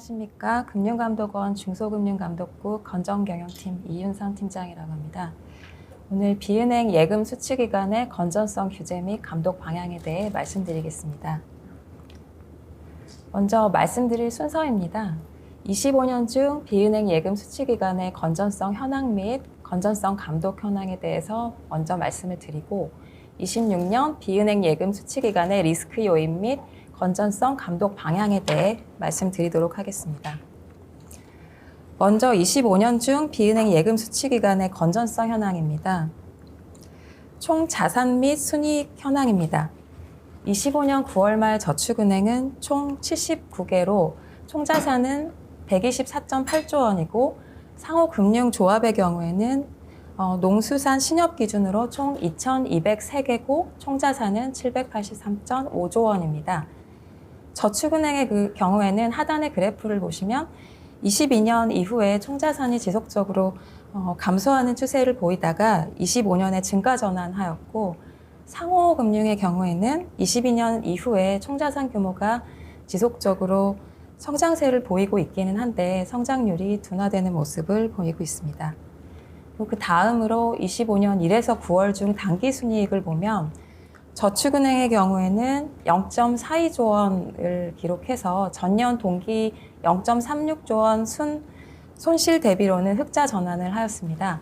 안녕하십니까. 금융감독원 중소금융감독국 건전경영팀 이윤선 팀장이라고 합니다. 오늘 비은행 예금 수취기간의 건전성 규제 및 감독 방향에 대해 말씀드리겠습니다. 먼저 말씀드릴 순서입니다. 25년 중 비은행 예금 수취기간의 건전성 현황 및 건전성 감독 현황에 대해서 먼저 말씀을 드리고 26년 비은행 예금 수취기간의 리스크 요인 및 건전성 감독 방향에 대해 말씀드리도록 하겠습니다. 먼저 25년 중 비은행 예금 수취기간의 건전성 현황입니다. 총 자산 및 순이익 현황입니다. 25년 9월 말 저축은행은 총 79개로 총 자산은 124.8조 원이고 상호금융조합의 경우에는 농수산 신협 기준으로 총 2,203개고 총 자산은 783.5조 원입니다. 저축은행의 그 경우에는 하단의 그래프를 보시면 22년 이후에 총 자산이 지속적으로 감소하는 추세를 보이다가 25년에 증가 전환하였고 상호금융의 경우에는 22년 이후에 총 자산 규모가 지속적으로 성장세를 보이고 있기는 한데 성장률이 둔화되는 모습을 보이고 있습니다. 그 다음으로 25년 1에서 9월 중 당기순이익을 보면 저축은행의 경우에는 0.42조 원을 기록해서 전년 동기 0.36조 원 손실 대비로는 흑자 전환을 하였습니다.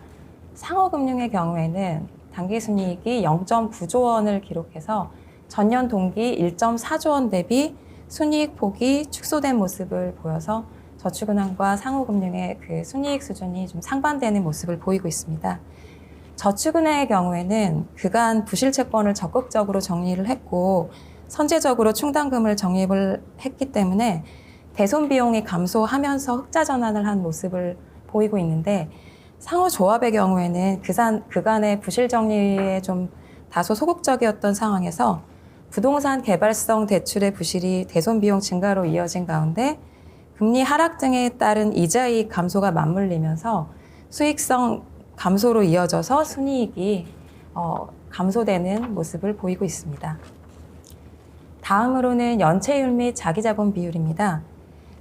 상호금융의 경우에는 당기순이익이 0.9조 원을 기록해서 전년 동기 1.4조 원 대비 순이익 폭이 축소된 모습을 보여서 저축은행과 상호금융의 그 순이익 수준이 좀 상반되는 모습을 보이고 있습니다. 저축은행의 경우에는 그간 부실채권을 적극적으로 정리를 했고 선제적으로 충당금을 적립을 했기 때문에 대손 비용이 감소하면서 흑자 전환을 한 모습을 보이고 있는데 상호조합의 경우에는 그간의 부실 정리에 좀 다소 소극적이었던 상황에서 부동산 개발성 대출의 부실이 대손 비용 증가로 이어진 가운데 금리 하락 등에 따른 이자이익 감소가 맞물리면서 수익성 감소로 이어져서 순이익이 감소되는 모습을 보이고 있습니다. 다음으로는 연체율 및 자기자본 비율입니다.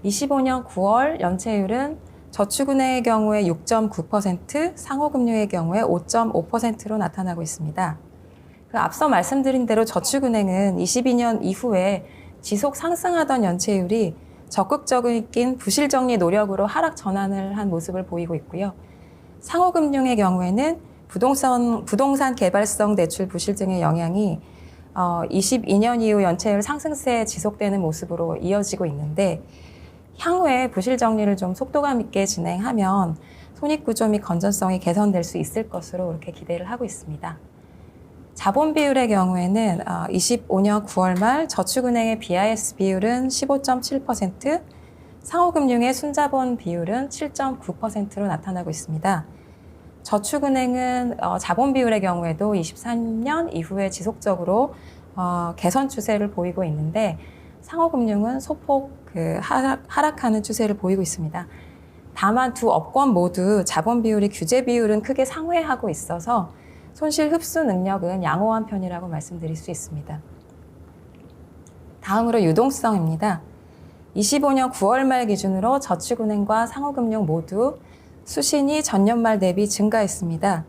25년 9월 연체율은 저축은행의 경우에 6.9%, 상호금융의 경우에 5.5%로 나타나고 있습니다. 앞서 말씀드린 대로 저축은행은 22년 이후에 지속 상승하던 연체율이 적극적인 부실정리 노력으로 하락 전환을 한 모습을 보이고 있고요. 상호금융의 경우에는 부동산 개발성 대출 부실 등의 영향이 22년 이후 연체율 상승세에 지속되는 모습으로 이어지고 있는데 향후에 부실 정리를 좀 속도감 있게 진행하면 손익구조 및 건전성이 개선될 수 있을 것으로 이렇게 기대를 하고 있습니다. 자본 비율의 경우에는 25년 9월 말 저축은행의 BIS 비율은 15.7%, 상호금융의 순자본 비율은 7.9%로 나타나고 있습니다. 저축은행은 자본 비율의 경우에도 23년 이후에 지속적으로 개선 추세를 보이고 있는데 상호금융은 소폭 하락하는 추세를 보이고 있습니다. 다만 두 업권 모두 자본 비율이 규제 비율은 크게 상회하고 있어서 손실 흡수 능력은 양호한 편이라고 말씀드릴 수 있습니다. 다음으로 유동성입니다. 25년 9월 말 기준으로 저축은행과 상호금융 모두 수신이 전년 말 대비 증가했습니다.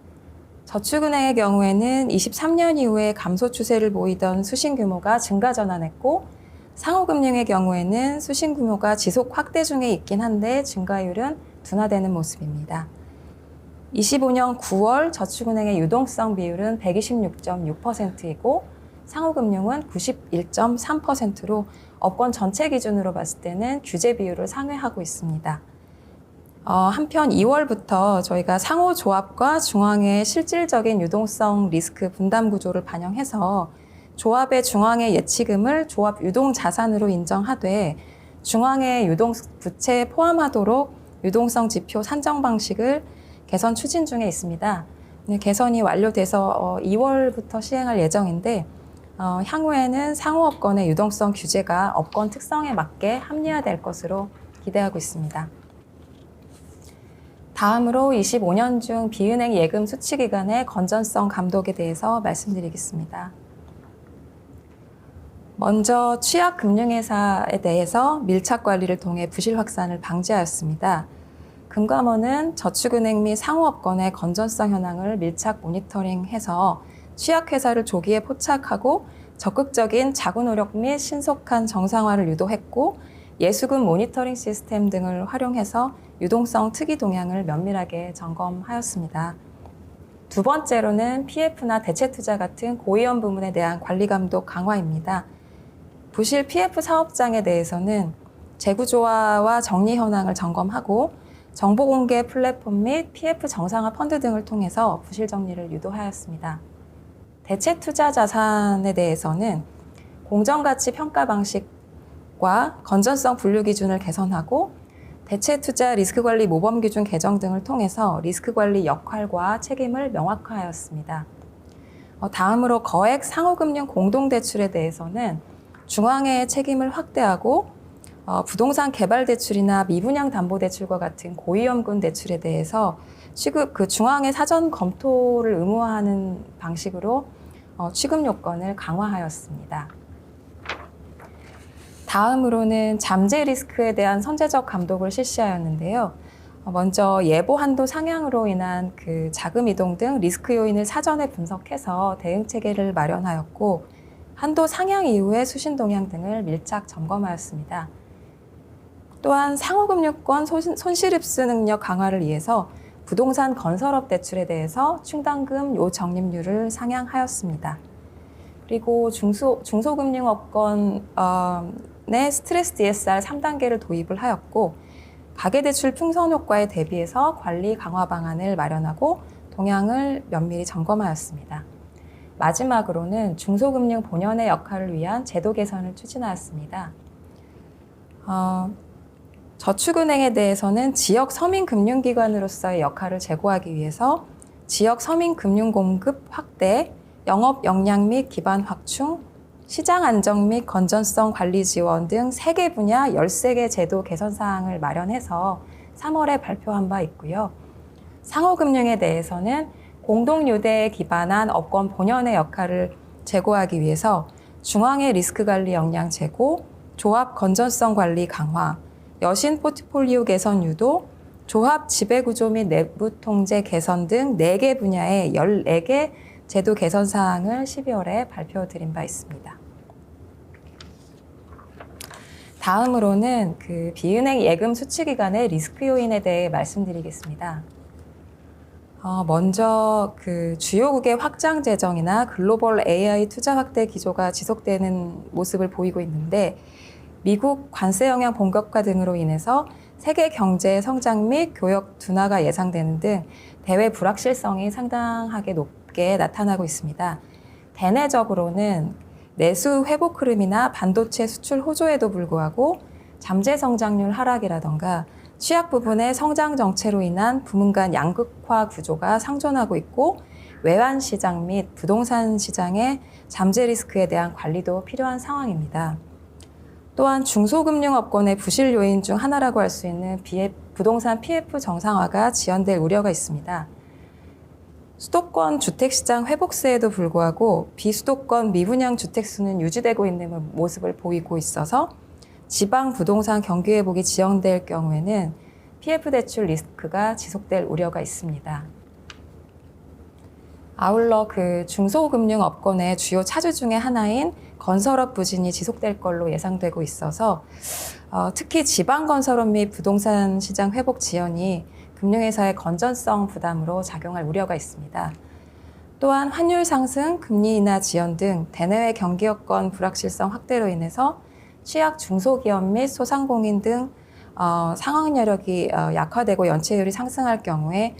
저축은행의 경우에는 23년 이후에 감소 추세를 보이던 수신 규모가 증가 전환했고 상호금융의 경우에는 수신 규모가 지속 확대 중에 있긴 한데 증가율은 둔화되는 모습입니다. 25년 9월 저축은행의 유동성 비율은 126.6%이고 상호금융은 91.3%로 업권 전체 기준으로 봤을 때는 규제 비율을 상회하고 있습니다. 한편 2월부터 저희가 상호조합과 중앙의 실질적인 유동성 리스크 분담 구조를 반영해서 조합의 중앙의 예치금을 조합 유동자산으로 인정하되 중앙의 유동부채에 포함하도록 유동성 지표 산정 방식을 개선 추진 중에 있습니다. 개선이 완료돼서 2월부터 시행할 예정인데 향후에는 상호업권의 유동성 규제가 업권 특성에 맞게 합리화될 것으로 기대하고 있습니다. 다음으로 25년 중 비은행 예금 수취기간의 건전성 감독에 대해서 말씀드리겠습니다. 먼저 취약금융회사에 대해서 밀착 관리를 통해 부실 확산을 방지하였습니다. 금감원은 저축은행 및 상호업권의 건전성 현황을 밀착 모니터링해서 취약회사를 조기에 포착하고 적극적인 자구 노력 및 신속한 정상화를 유도했고, 예수금 모니터링 시스템 등을 활용해서 유동성 특이 동향을 면밀하게 점검하였습니다. 두 번째로는 PF나 대체 투자 같은 고위험 부문에 대한 관리 감독 강화입니다. 부실 PF 사업장에 대해서는 재구조화와 정리 현황을 점검하고 정보 공개 플랫폼 및 PF 정상화 펀드 등을 통해서 부실 정리를 유도하였습니다. 대체 투자 자산에 대해서는 공정가치 평가 방식과 건전성 분류 기준을 개선하고 대체 투자 리스크 관리 모범 기준 개정 등을 통해서 리스크 관리 역할과 책임을 명확화하였습니다. 다음으로 거액 상호금융 공동대출에 대해서는 중앙회의 책임을 확대하고 부동산 개발 대출이나 미분양 담보 대출과 같은 고위험군 대출에 대해서 취급 중앙회 사전 검토를 의무화하는 방식으로 취급 요건을 강화하였습니다. 다음으로는 잠재 리스크에 대한 선제적 감독을 실시하였는데요. 먼저 예보 한도 상향으로 인한 자금 이동 등 리스크 요인을 사전에 분석해서 대응 체계를 마련하였고, 한도 상향 이후의 수신 동향 등을 밀착 점검하였습니다. 또한 상호금융권 손실 흡수 능력 강화를 위해서 부동산 건설업 대출에 대해서 충당금 요적립률을 상향하였습니다. 그리고 중소금융업권의 스트레스 DSR 3단계를 도입을 하였고, 가계대출 풍선 효과에 대비해서 관리 강화 방안을 마련하고 동향을 면밀히 점검하였습니다. 마지막으로는 중소금융 본연의 역할을 위한 제도 개선을 추진하였습니다. 저축은행에 대해서는 지역 서민금융기관으로서의 역할을 제고하기 위해서 지역 서민금융공급 확대, 영업 역량 및 기반 확충, 시장 안정 및 건전성 관리 지원 등 3개 분야 13개 제도 개선 사항을 마련해서 3월에 발표한 바 있고요. 상호금융에 대해서는 공동유대에 기반한 업권 본연의 역할을 제고하기 위해서 중앙의 리스크 관리 역량 제고, 조합 건전성 관리 강화, 여신 포트폴리오 개선 유도, 조합 지배구조 및 내부 통제 개선 등 4개 분야의 14개 제도 개선 사항을 12월에 발표드린 바 있습니다. 다음으로는 비은행 예금 수취 기간의 리스크 요인에 대해 말씀드리겠습니다. 먼저 주요국의 확장 재정이나 글로벌 AI 투자 확대 기조가 지속되는 모습을 보이고 있는데, 미국 관세 영향 본격화 등으로 인해서 세계 경제 성장 및 교역 둔화가 예상되는 등 대외 불확실성이 상당하게 높게 나타나고 있습니다. 대내적으로는 내수 회복 흐름이나 반도체 수출 호조에도 불구하고 잠재 성장률 하락이라던가 취약 부분의 성장 정체로 인한 부문 간 양극화 구조가 상존하고 있고, 외환 시장 및 부동산 시장의 잠재 리스크에 대한 관리도 필요한 상황입니다. 또한 중소금융업권의 부실 요인 중 하나라고 할 수 있는 부동산 PF 정상화가 지연될 우려가 있습니다. 수도권 주택시장 회복세에도 불구하고 비수도권 미분양 주택수는 유지되고 있는 모습을 보이고 있어서 지방 부동산 경기 회복이 지연될 경우에는 PF 대출 리스크가 지속될 우려가 있습니다. 아울러 중소금융업권의 주요 차주 중에 하나인 건설업 부진이 지속될 걸로 예상되고 있어서 특히 지방건설업 및 부동산 시장 회복 지연이 금융회사의 건전성 부담으로 작용할 우려가 있습니다. 또한 환율 상승, 금리 인하 지연 등 대내외 경기 여건 불확실성 확대로 인해서 취약 중소기업 및 소상공인 등 상황 여력이 약화되고 연체율이 상승할 경우에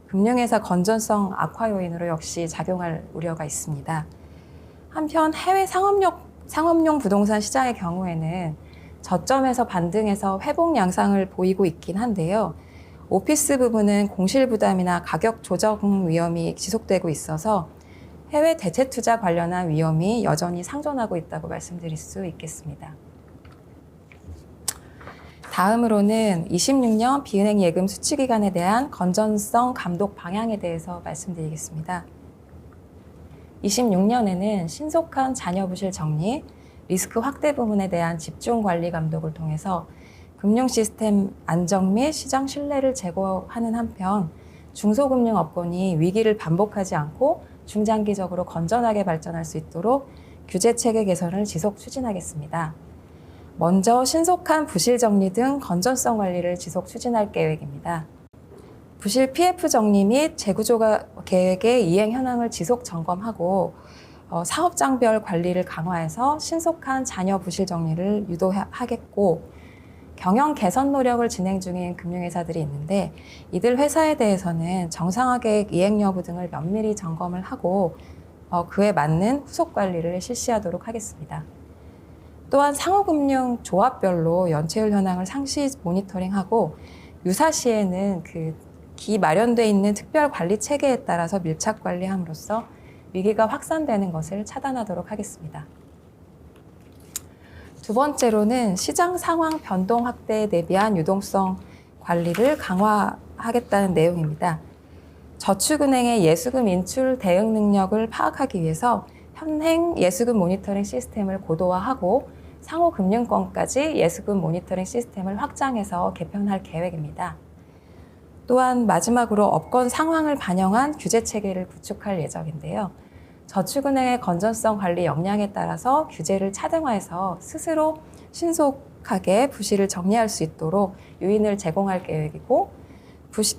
금융회사 건전성 악화 요인으로 역시 작용할 우려가 있습니다. 한편 해외 상업용 부동산 시장의 경우에는 저점에서 반등해서 회복 양상을 보이고 있긴 한데요. 오피스 부분은 공실 부담이나 가격 조정 위험이 지속되고 있어서 해외 대체 투자 관련한 위험이 여전히 상존하고 있다고 말씀드릴 수 있겠습니다. 다음으로는 26년 비은행 예금 수취 기간에 대한 건전성 감독 방향에 대해서 말씀드리겠습니다. 26년에는 신속한 자녀 부실 정리, 리스크 확대 부분에 대한 집중 관리 감독을 통해서 금융 시스템 안정 및 시장 신뢰를 제고하는 한편 중소금융업권이 위기를 반복하지 않고 중장기적으로 건전하게 발전할 수 있도록 규제 체계 개선을 지속 추진하겠습니다. 먼저 신속한 부실 정리 등 건전성 관리를 지속 추진할 계획입니다. 부실 PF 정리 및 재구조 계획의 이행 현황을 지속 점검하고 사업장별 관리를 강화해서 신속한 잔여 부실 정리를 유도하겠고, 경영 개선 노력을 진행 중인 금융회사들이 있는데 이들 회사에 대해서는 정상화계획 이행 여부 등을 면밀히 점검을 하고 그에 맞는 후속 관리를 실시하도록 하겠습니다. 또한 상호금융 조합별로 연체율 현황을 상시 모니터링하고 유사시에는 기 마련되어 있는 특별 관리 체계에 따라서 밀착 관리함으로써 위기가 확산되는 것을 차단하도록 하겠습니다. 두 번째로는 시장 상황 변동 확대에 대비한 유동성 관리를 강화하겠다는 내용입니다. 저축은행의 예수금 인출 대응 능력을 파악하기 위해서 현행 예수금 모니터링 시스템을 고도화하고 상호금융권까지 예수금 모니터링 시스템을 확장해서 개편할 계획입니다. 또한 마지막으로 업권 상황을 반영한 규제 체계를 구축할 예정인데요. 저축은행의 건전성 관리 역량에 따라서 규제를 차등화해서 스스로 신속하게 부실을 정리할 수 있도록 유인을 제공할 계획이고,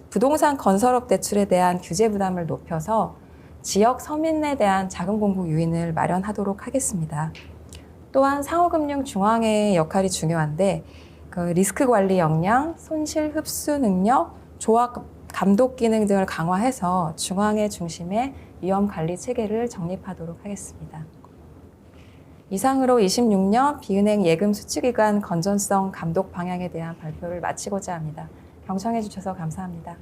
부동산 건설업 대출에 대한 규제 부담을 높여서 지역 서민에 대한 자금 공급 유인을 마련하도록 하겠습니다. 또한 상호금융 중앙회의 역할이 중요한데 리스크 관리 역량, 손실 흡수 능력, 조합 감독 기능 등을 강화해서 중앙회 중심의 위험 관리 체계를 정립하도록 하겠습니다. 이상으로 26년 비은행 예금 수취기관 건전성 감독 방향에 대한 발표를 마치고자 합니다. 경청해 주셔서 감사합니다.